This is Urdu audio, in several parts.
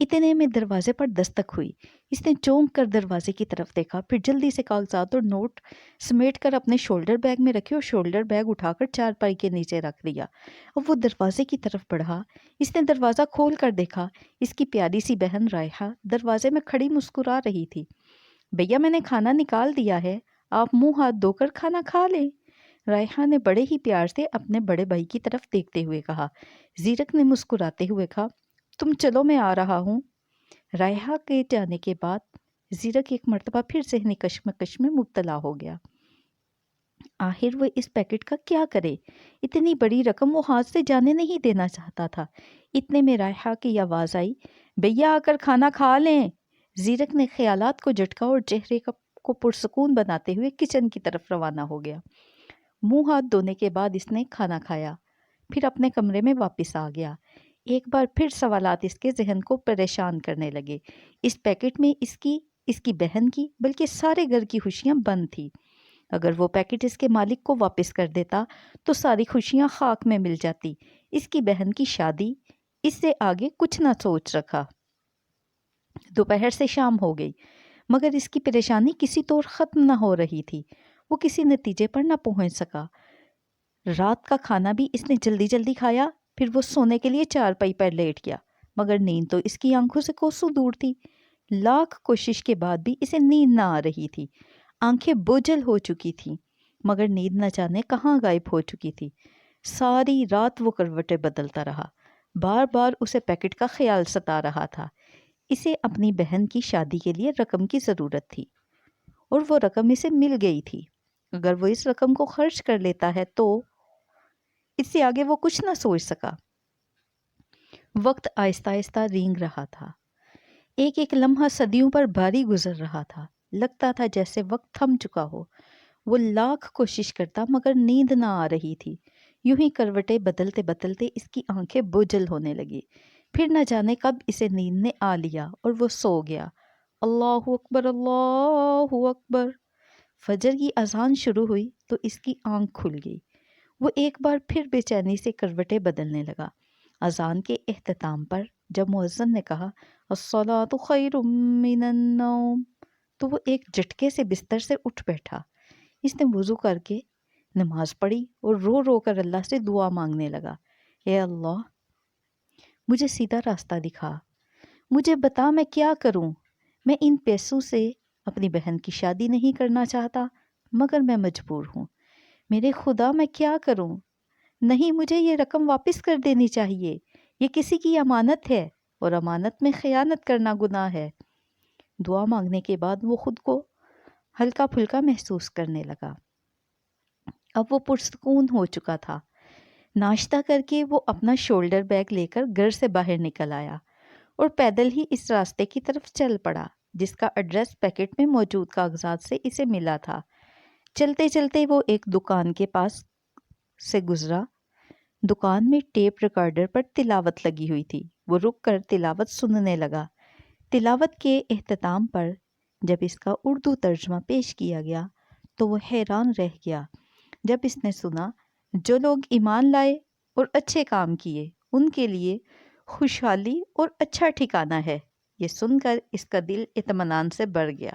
اتنے میں دروازے پر دستک ہوئی۔ اس نے چونک کر دروازے کی طرف دیکھا، پھر جلدی سے کاغذات اور نوٹ سمیٹ کر اپنے شولڈر بیگ میں رکھے اور شولڈر بیگ اٹھا کر چارپائی کے نیچے رکھ دیا۔ اب وہ دروازے کی طرف بڑھا۔ اس نے دروازہ کھول کر دیکھا، اس کی پیاری سی بہن رائحہ دروازے میں کھڑی مسکرا رہی تھی۔ بھیا میں نے کھانا نکال دیا ہے، آپ منہ ہاتھ دھو کر کھانا کھا لیں۔ رائحہ نے بڑے ہی پیار سے اپنے بڑے بھائی کی طرف دیکھتے ہوئے کہا۔ زیرک نے مسکراتے ہوئے کہا، تم چلو میں آ رہا ہوں۔ رائحہ کے جانے کے بعد زیرک ایک مرتبہ پھر ذہنی کشمکش میں مبتلا ہو گیا۔ آخر وہ اس پیکٹ کا کیا کرے؟ اتنی بڑی رقم وہ ہاتھ سے جانے نہیں دینا چاہتا تھا۔ اتنے میں رائحہ کی آواز آئی، بھیا آ کر کھانا کھا لیں۔ زیرک نے خیالات کو جھٹکا اور چہرے کو پرسکون بناتے ہوئے کچن کی طرف روانہ ہو گیا۔ منہ ہاتھ دھونے کے بعد اس نے کھانا کھایا، پھر اپنے کمرے میں واپس آ گیا۔ ایک بار پھر سوالات اس کے ذہن کو پریشان کرنے لگے۔ اس پیکٹ میں اس کی بہن کی بلکہ سارے گھر کی خوشیاں بند تھی۔ اگر وہ پیکٹ اس کے مالک کو واپس کر دیتا تو ساری خوشیاں خاک میں مل جاتی۔ اس کی بہن کی شادی، اس سے آگے کچھ نہ سوچ رکھا۔ دوپہر سے شام ہو گئی مگر اس کی پریشانی کسی طور ختم نہ ہو رہی تھی۔ وہ کسی نتیجے پر نہ پہنچ سکا۔ رات کا کھانا بھی اس نے جلدی جلدی کھایا، پھر وہ سونے کے لیے چارپائی پر لیٹ گیا، مگر نیند تو اس کی آنکھوں سے کوسوں دور تھی۔ لاکھ کوشش کے بعد بھی اسے نیند نہ آ رہی تھی۔ آنکھیں بوجھل ہو چکی تھیں مگر نیند نہ جانے کہاں غائب ہو چکی تھی۔ ساری رات وہ کروٹیں بدلتا رہا۔ بار بار اسے پیکٹ کا خیال ستا رہا تھا۔ اسے اپنی بہن کی شادی کے لیے رقم کی ضرورت تھی اور وہ رقم اسے مل گئی تھی۔ اگر وہ اس رقم کو خرچ کر لیتا ہے تو اس سے آگے وہ کچھ نہ سوچ سکا۔ وقت آہستہ آہستہ رینگ رہا تھا۔ ایک ایک لمحہ صدیوں پر بھاری گزر رہا تھا۔ لگتا تھا جیسے وقت تھم چکا ہو۔ وہ لاکھ کوشش کرتا مگر نیند نہ آ رہی تھی۔ یوں ہی کروٹیں بدلتے بدلتے اس کی آنکھیں بوجھل ہونے لگی۔ پھر نہ جانے کب اسے نیند نے آ لیا اور وہ سو گیا۔ اللہ اکبر، اللہ اکبر۔ فجر کی اذان شروع ہوئی تو اس کی آنکھ کھل گئی۔ وہ ایک بار پھر بے چینی سے کروٹیں بدلنے لگا۔ اذان کے اختتام پر جب مؤذن نے کہا الصلاۃ خیر من النوم تو وہ ایک جھٹکے سے بستر سے اٹھ بیٹھا۔ اس نے وضو کر کے نماز پڑھی اور رو رو کر اللہ سے دعا مانگنے لگا، اے اللہ مجھے سیدھا راستہ دکھا، مجھے بتا میں کیا کروں۔ میں ان پیسوں سے اپنی بہن کی شادی نہیں کرنا چاہتا مگر میں مجبور ہوں۔ میرے خدا میں کیا کروں؟ نہیں، مجھے یہ رقم واپس کر دینی چاہیے۔ یہ کسی کی امانت ہے اور امانت میں خیانت کرنا گناہ ہے۔ دعا مانگنے کے بعد وہ خود کو ہلکا پھلکا محسوس کرنے لگا۔ اب وہ پرسکون ہو چکا تھا۔ ناشتہ کر کے وہ اپنا شولڈر بیگ لے کر گھر سے باہر نکل آیا اور پیدل ہی اس راستے کی طرف چل پڑا جس کا ایڈریس پیکٹ میں موجود کاغذات سے اسے ملا تھا۔ چلتے چلتے وہ ایک دکان کے پاس سے گزرا۔ دکان میں ٹیپ ریکارڈر پر تلاوت لگی ہوئی تھی۔ وہ رک کر تلاوت سننے لگا۔ تلاوت کے اختتام پر جب اس کا اردو ترجمہ پیش کیا گیا تو وہ حیران رہ گیا جب اس نے سنا، جو لوگ ایمان لائے اور اچھے کام کیے ان کے لیے خوشحالی اور اچھا ٹھکانہ ہے۔ یہ سن کر اس کا دل اطمینان سے بھر گیا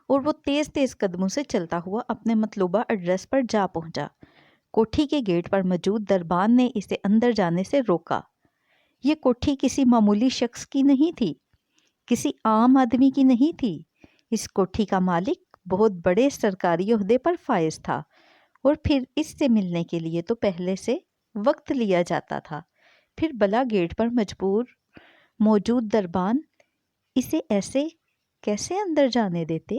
اور وہ تیز تیز قدموں سے چلتا ہوا اپنے مطلوبہ ایڈریس پر جا پہنچا۔ کوٹھی کے گیٹ پر موجود دربان نے اسے اندر جانے سے روکا۔ یہ کوٹھی کسی معمولی شخص کی نہیں تھی، کسی عام آدمی کی نہیں تھی۔ اس کوٹھی کا مالک بہت بڑے سرکاری عہدے پر فائز تھا اور پھر اس سے ملنے کے لیے تو پہلے سے وقت لیا جاتا تھا۔ پھر بلا گیٹ پر موجود دربان اسے ایسے کیسے اندر جانے دیتے؟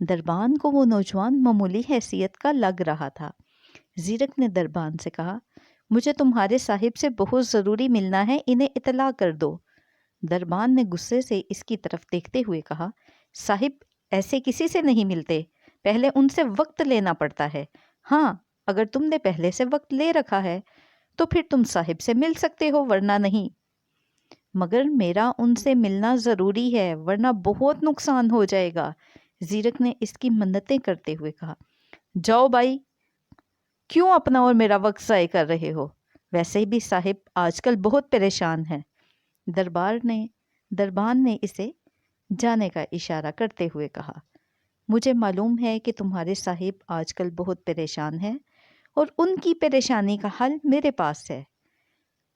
دربان کو وہ نوجوان معمولی حیثیت کا لگ رہا تھا۔ زیرک نے دربان سے کہا، مجھے تمہارے صاحب سے بہت ضروری ملنا ہے، انہیں اطلاع کر دو۔ دربان نے غصے سے اس کی طرف دیکھتے ہوئے کہا، صاحب ایسے کسی سے نہیں ملتے، پہلے ان سے وقت لینا پڑتا ہے۔ ہاں، اگر تم نے پہلے سے وقت لے رکھا ہے تو پھر تم صاحب سے مل سکتے ہو ورنہ نہیں۔ مگر میرا ان سے ملنا ضروری ہے ورنہ بہت نقصان ہو جائے گا۔ زیرک نے اس کی منتیں کرتے ہوئے کہا، جاؤ بھائی، کیوں اپنا اور میرا وقت ضائع کر رہے ہو؟ ویسے بھی صاحب آج کل بہت پریشان ہیں۔ دربان نے اسے جانے کا اشارہ کرتے ہوئے کہا، مجھے معلوم ہے کہ تمہارے صاحب آج کل بہت پریشان ہیں اور ان کی پریشانی کا حل میرے پاس ہے۔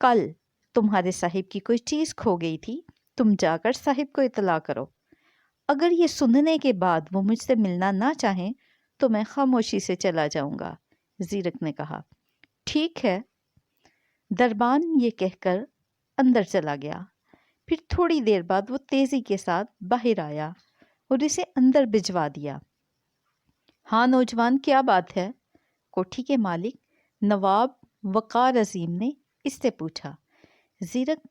کل تمہارے صاحب کی کوئی چیز کھو گئی تھی، تم جا کر صاحب کو اطلاع کرو۔ اگر یہ سننے کے بعد وہ مجھ سے ملنا نہ چاہیں تو میں خاموشی سے چلا جاؤں گا، زیرک نے کہا۔ ٹھیک ہے، دربان یہ کہہ کر اندر چلا گیا۔ پھر تھوڑی دیر بعد وہ تیزی کے ساتھ باہر آیا اور اسے اندر بھجوا دیا۔ ہاں نوجوان، کیا بات ہے؟ کوٹھی کے مالک نواب وقار عظیم نے اس سے پوچھا۔ زیرک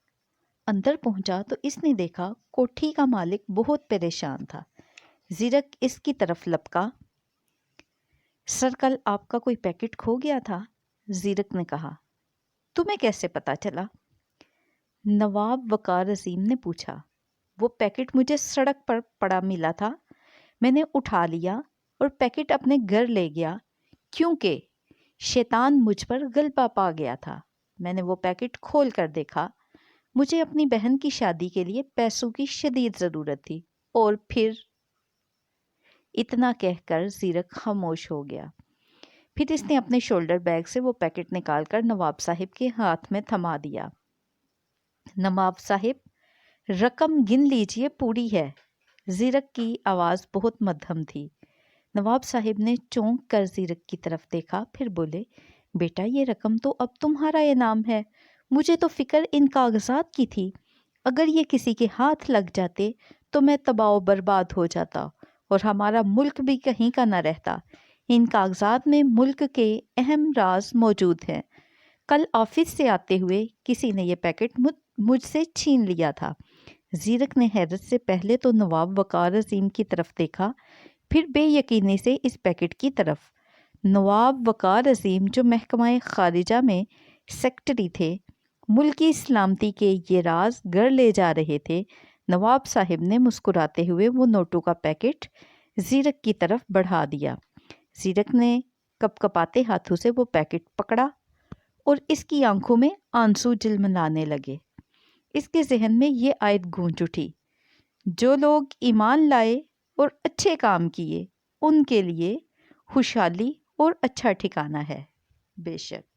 اندر پہنچا تو اس نے دیکھا کوٹھی کا مالک بہت پریشان تھا۔ زیرک اس کی طرف لپکا۔ سر، کل آپ کا کوئی پیکٹ کھو گیا تھا، زیرک نے کہا۔ تمہیں کیسے پتا چلا؟ نواب وقار عظیم نے پوچھا۔ وہ پیکٹ مجھے سڑک پر پڑا ملا تھا، میں نے اٹھا لیا اور پیکٹ اپنے گھر لے گیا کیونکہ شیطان مجھ پر غلبہ پا گیا تھا۔ میں نے وہ پیکٹ کھول کر دیکھا، مجھے اپنی بہن کی شادی کے لیے پیسوں کی شدید ضرورت تھی، اور پھر اتنا کہہ کر زیرک خاموش ہو گیا۔ پھر اس نے اپنے شولڈر بیگ سے وہ پیکٹ نکال کر نواب صاحب کے ہاتھ میں تھما دیا۔ نواب صاحب، رقم گن لیجئے، پوری ہے۔ زیرک کی آواز بہت مدھم تھی۔ نواب صاحب نے چونک کر زیرک کی طرف دیکھا، پھر بولے، بیٹا یہ رقم تو اب تمہارا انعام ہے، مجھے تو فکر ان کاغذات کی تھی، اگر یہ کسی کے ہاتھ لگ جاتے تو میں تباہ و برباد ہو جاتا اور ہمارا ملک بھی کہیں کا نہ رہتا۔ ان کاغذات میں ملک کے اہم راز موجود ہیں۔ کل آفس سے آتے ہوئے کسی نے یہ پیکٹ مجھ سے چھین لیا تھا۔ زیرک نے حیرت سے پہلے تو نواب وقار عظیم کی طرف دیکھا، پھر بے یقینی سے اس پیکٹ کی طرف۔ نواب وقار عظیم جو محکمہ خارجہ میں سیکرٹری تھے، ملکی سلامتی کے یہ راز گھر لے جا رہے تھے۔ نواب صاحب نے مسکراتے ہوئے وہ نوٹوں کا پیکٹ زیرک کی طرف بڑھا دیا۔ زیرک نے کپ کپاتے ہاتھوں سے وہ پیکٹ پکڑا اور اس کی آنکھوں میں آنسو جلملانے لگے۔ اس کے ذہن میں یہ آیت گونج اٹھی، جو لوگ ایمان لائے اور اچھے کام کیے ان کے لیے خوشحالی اور اچھا ٹھکانہ ہے۔ بے شک